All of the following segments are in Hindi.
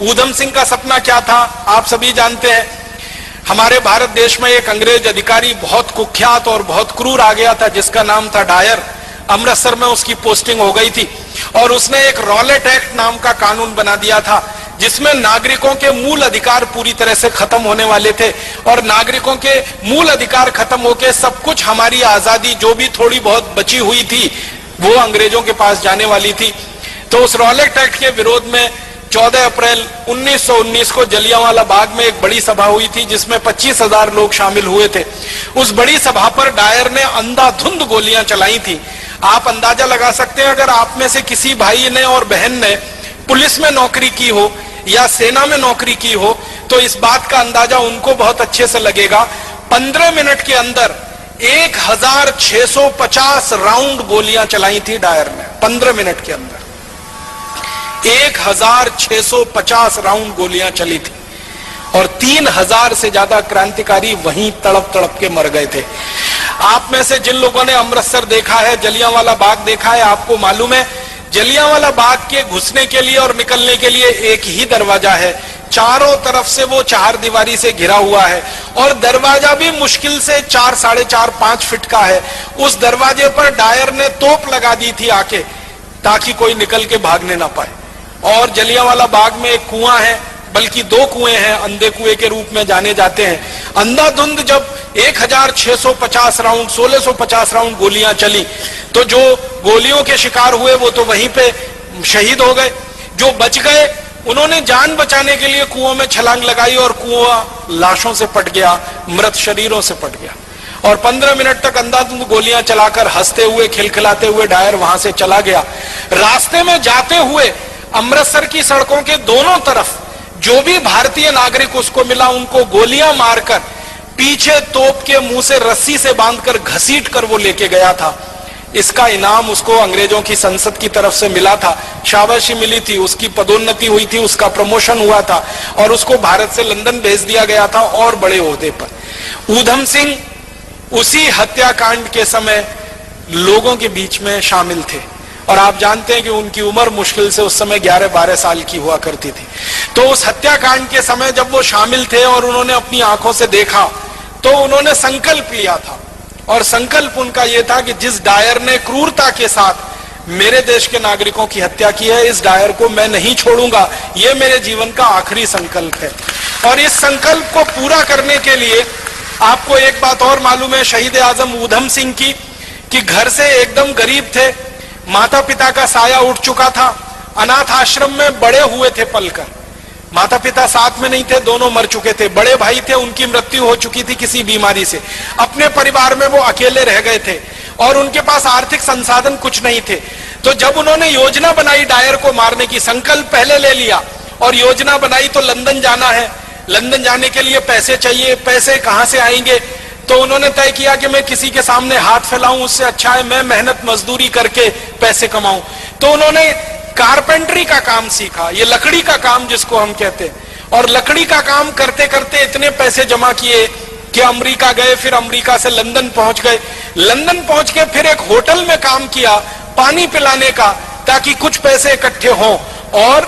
ऊधम सिंह का सपना क्या था आप सभी जानते हैं। हमारे भारत देश में एक अंग्रेज अधिकारी बहुत कुख्यात और बहुत क्रूर आ गया था जिसका नाम था डायर। अमृतसर में उसकी पोस्टिंग हो गई थी और उसने एक रॉलेट एक्ट नाम का कानून बना दिया था जिसमें नागरिकों के मूल अधिकार पूरी तरह से खत्म होने वाले थे और नागरिकों के मूल अधिकार खत्म होकर सब कुछ, हमारी आजादी जो भी थोड़ी बहुत बची हुई थी वो अंग्रेजों के पास जाने वाली थी। तो उस रॉलेट एक्ट के विरोध में 14 अप्रैल 1919 को जलियांवाला बाग में एक बड़ी सभा हुई थी जिसमें 25,000 लोग शामिल हुए थे। उस बड़ी सभा पर डायर ने अंधाधुंध गोलियां चलाई थी। आप अंदाजा लगा सकते हैं अगर आप में से किसी भाई ने और बहन ने पुलिस में नौकरी की हो या सेना में नौकरी की हो तो इस बात का अंदाजा उनको बहुत अच्छे से लगेगा। 15 मिनट के अंदर 1650 राउंड गोलियां चलाई थी डायर ने। 15 मिनट के अंदर 1650 राउंड गोलियां चली थी और 3000 से ज्यादा क्रांतिकारी वहीं तड़प तड़प के मर गए थे। आप में से जिन लोगों ने अमृतसर देखा है, जलियांवाला बाग देखा है, आपको मालूम है जलियांवाला बाग के घुसने के लिए और निकलने के लिए एक ही दरवाजा है। चारों तरफ से वो चार दीवारी से घिरा हुआ है और दरवाजा भी मुश्किल से 4, 4.5, 5 फीट का है। उस दरवाजे पर डायर ने तोप लगा दी थी आके ताकि कोई निकल के भागने ना पाए। और जलियांवाला बाग में एक कुआं है, बल्कि 2 कुएं हैं, अंधे कुएं के रूप में जाने जाते हैं। अंधाधुंध जब 1650 राउंड 1650 राउंड गोलियां चली तो जो गोलियों के शिकार हुए वो तो वहीं पे शहीद हो गए। जो बच गए उन्होंने जान बचाने के लिए कुओं में छलांग लगाई और कुआं लाशों से पट गया, मृत शरीरों से पट गया। और 15 मिनट तक अंधाधुंध गोलियां चलाकर हंसते हुए खिलखिलाते हुए डायर वहां से चला गया। रास्ते में जाते हुए अमृतसर की सड़कों के दोनों तरफ जो भी भारतीय नागरिक उसको मिला उनको गोलियां मारकर पीछे तोप के मुंह से रस्सी से बांधकर घसीट कर वो लेके गया था। इसका इनाम उसको अंग्रेजों की संसद की तरफ से मिला था, शाबाशी मिली थी, उसकी पदोन्नति हुई थी, उसका प्रमोशन हुआ था और उसको भारत से लंदन भेज दिया गया था और बड़े ओहदे पर। ऊधम सिंह उसी हत्याकांड के समय लोगों के बीच में शामिल थे और आप जानते हैं कि उनकी उम्र मुश्किल से उस समय 11-12 साल की हुआ करती थी। तो उस हत्याकांड के समय जब वो शामिल थे और उन्होंने अपनी आंखों से देखा तो उन्होंने संकल्प लिया था और संकल्प उनका यह था कि जिस डायर ने क्रूरता के साथ मेरे देश के नागरिकों की हत्या की है, इस डायर को मैं नहीं छोड़ूंगा, यह मेरे जीवन का आखिरी संकल्प है। और इस संकल्प को पूरा करने के लिए आपको एक बात और मालूम है शहीद आजम ऊधम सिंह की, कि घर से एकदम गरीब थे, माता पिता का साया उठ चुका था, अनाथ आश्रम में बड़े हुए थे पलकर। माता पिता साथ में नहीं थे, दोनों मर चुके थे। बड़े भाई थे, उनकी मृत्यु हो चुकी थी किसी बीमारी से। अपने परिवार में वो अकेले रह गए थे और उनके पास आर्थिक संसाधन कुछ नहीं थे। तो जब उन्होंने योजना बनाई डायर को मारने की, संकल्प पहले ले लिया और योजना बनाई तो लंदन जाना है, लंदन जाने के लिए पैसे चाहिए, पैसे कहां से आएंगे? तो उन्होंने तय किया कि मैं किसी के सामने हाथ फैलाऊं, उससे अच्छा है मैं मेहनत मजदूरी करके पैसे कमाऊं। तो उन्होंने कारपेंटरी का काम सीखा, ये लकड़ी का काम जिसको हम कहते हैं, और लकड़ी का काम करते करते इतने पैसे जमा किए कि अमेरिका गए, फिर अमेरिका से लंदन पहुंच गए। लंदन पहुंच के फिर एक होटल में काम किया पानी पिलाने का, ताकि कुछ पैसे इकट्ठे हों और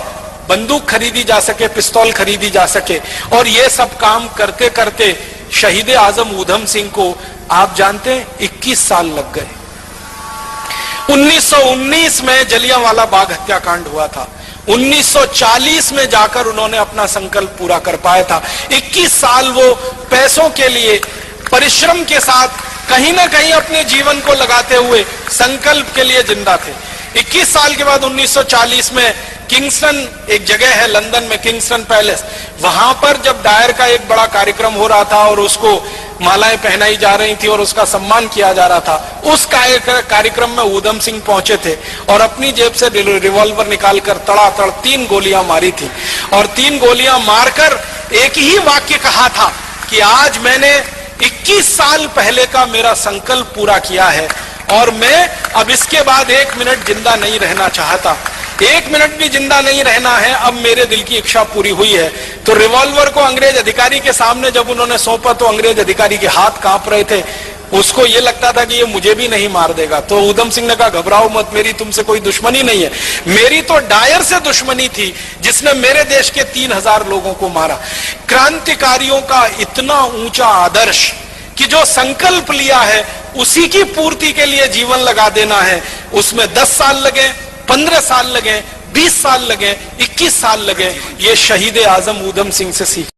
बंदूक खरीदी जा सके, पिस्तौल खरीदी जा सके। और ये सब काम करते करते शहीद आजम ऊधम सिंह को आप जानते हैं 21 साल लग गए। 1919 में जलियांवाला बाग हत्याकांड हुआ था, 1940 में जाकर उन्होंने अपना संकल्प पूरा कर पाया था। 21 साल वो पैसों के लिए परिश्रम के साथ कहीं ना कहीं अपने जीवन को लगाते हुए संकल्प के लिए जिंदा थे। 21 साल के बाद 1940 में किंगस्टन एक जगह है लंदन में, किंगस्टन पैलेस, वहां पर जब डायर का एक बड़ा कार्यक्रम हो रहा था और उसको मालाएं पहनाई जा रही थी और उसका सम्मान किया जा रहा था, उस कार्यक्रम में ऊधम सिंह पहुंचे थे और अपनी जेब से रिवॉल्वर निकालकर तड़ातड़ 3 गोलियां मारी थी। और 3 गोलियां मारकर एक ही वाक्य कहा था कि आज मैंने 21 साल पहले का मेरा संकल्प पूरा किया है और मैं अब इसके बाद 1 मिनट जिंदा नहीं रहना चाहता, 1 मिनट भी जिंदा नहीं रहना है, अब मेरे दिल की इच्छा पूरी हुई है। तो रिवॉल्वर को अंग्रेज अधिकारी के सामने जब उन्होंने सौंपा तो अंग्रेज अधिकारी के हाथ कांप रहे थे, उसको ये लगता था कि ये मुझे भी नहीं मार देगा। तो ऊधम सिंह ने कहा घबराओ मत, मेरी तुमसे कोई दुश्मनी नहीं है, मेरी तो डायर से दुश्मनी थी जिसने मेरे देश के 3000 लोगों को मारा। क्रांतिकारियों का इतना ऊंचा आदर्श कि जो संकल्प लिया है उसी की पूर्ति के लिए जीवन लगा देना है, उसमें 10 साल लगे, 15 साल लगे, 20 साल लगे, 21 साल लगे, ये शहीद आजम ऊधम सिंह से सीख।